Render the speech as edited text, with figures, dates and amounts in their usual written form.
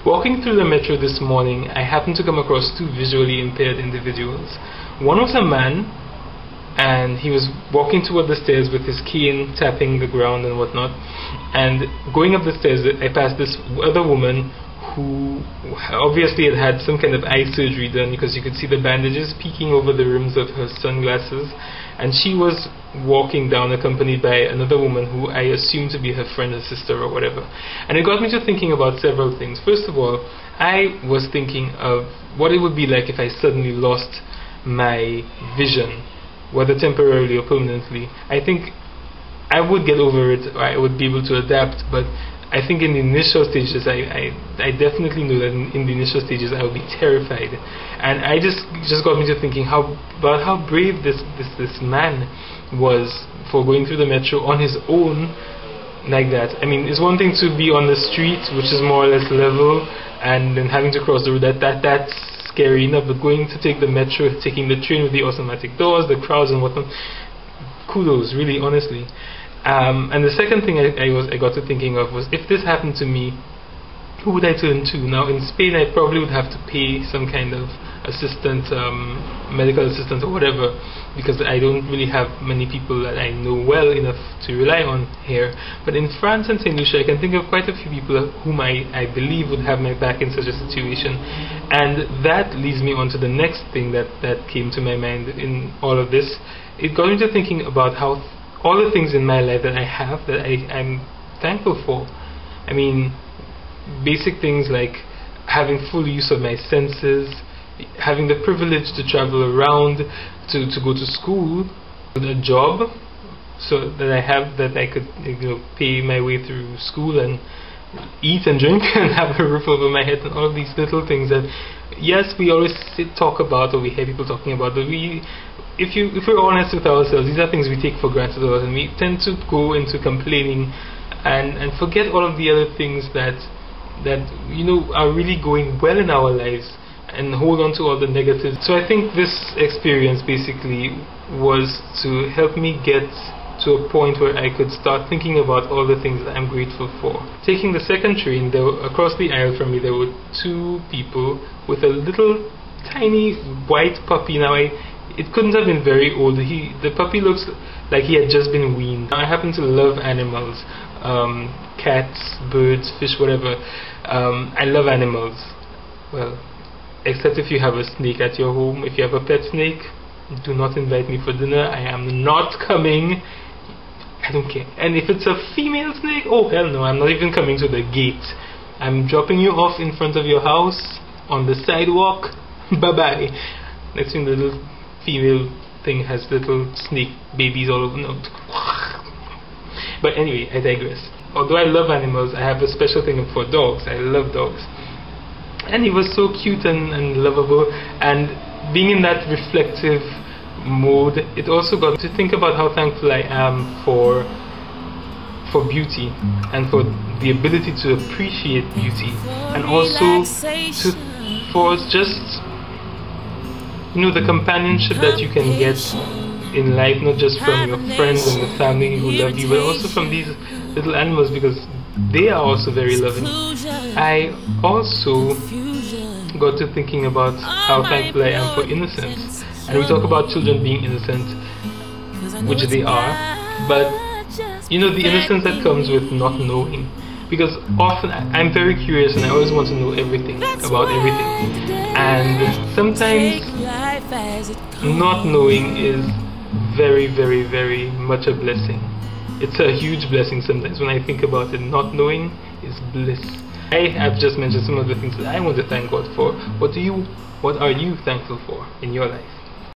walking through the metro this morning, I happened to come across two visually impaired individuals. One was a man, and he was walking toward the stairs with his cane tapping the ground and whatnot. And going up the stairs, I passed this other woman who obviously had some kind of eye surgery done, because you could see the bandages peeking over the rims of her sunglasses. And she was walking down accompanied by another woman who I assumed to be her friend or sister or whatever. And it got me to thinking about several things. First of all, I was thinking of what it would be like if I suddenly lost my vision, whether temporarily or permanently. I think I would get over it, or I would be able to adapt, but I think in the initial stages, I definitely know that in the initial stages I would be terrified. And I just got me to thinking about how brave this man was for going through the metro on his own like that. I mean, it's one thing to be on the street, which is more or less level, and then having to cross the road, that's scary enough, but going to take the metro, taking the train with the automatic doors, the crowds and whatnot, kudos, really, honestly. And the second thing I got to thinking of was, if this happened to me, who would I turn to? Now in Spain I probably would have to pay some kind of assistant, medical assistant or whatever, because I don't really have many people that I know well enough to rely on here. But in France and St. Lucia I can think of quite a few people whom I believe would have my back in such a situation. And that leads me on to the next thing that came to my mind in all of this. It got me to thinking about how all the things in my life that I have that I'm thankful for. I mean, basic things like having full use of my senses, having the privilege to travel around, to go to school, a job, so that I could pay my way through school and eat and drink and have a roof over my head, and all of these little things that, yes, we always talk about, or we hear people talking about, but if we're honest with ourselves, these are things we take for granted a lot, and we tend to go into complaining and forget all of the other things that are really going well in our lives, and hold on to all the negatives. So I think this experience basically was to help me get to a point where I could start thinking about all the things that I'm grateful for. Taking the second train, across the aisle from me there were two people with a little tiny white puppy. Now it couldn't have been very old. The puppy looks like he had just been weaned. I happen to love animals, cats, birds, fish, whatever. I love animals. Well, except if you have a snake at your home. If you have a pet snake, do not invite me for dinner. I am not coming. I don't care. And if it's a female snake, oh hell no, I'm not even coming to the gate. I'm dropping you off in front of your house on the sidewalk. Bye bye. Next thing, the little female thing has little snake babies all over. No. But anyway, I digress. Although I love animals, I have a special thing for dogs. I love dogs. And he was so cute and lovable, and being in that reflective mode, it also got to think about how thankful I am for beauty, and for the ability to appreciate beauty, and also for just the companionship that you can get in life, not just from your friends and the family who love you, but also from these little animals, because they are also very loving. I also got to thinking about how thankful I am for innocence. And we talk about children being innocent, which they are, but the innocence that comes with not knowing. Because often I'm very curious and I always want to know everything about everything. And sometimes not knowing is very, very, very much a blessing. It's a huge blessing sometimes. When I think about it, not knowing is bliss. I have just mentioned some of the things that I want to thank God for. What are you thankful for in your life?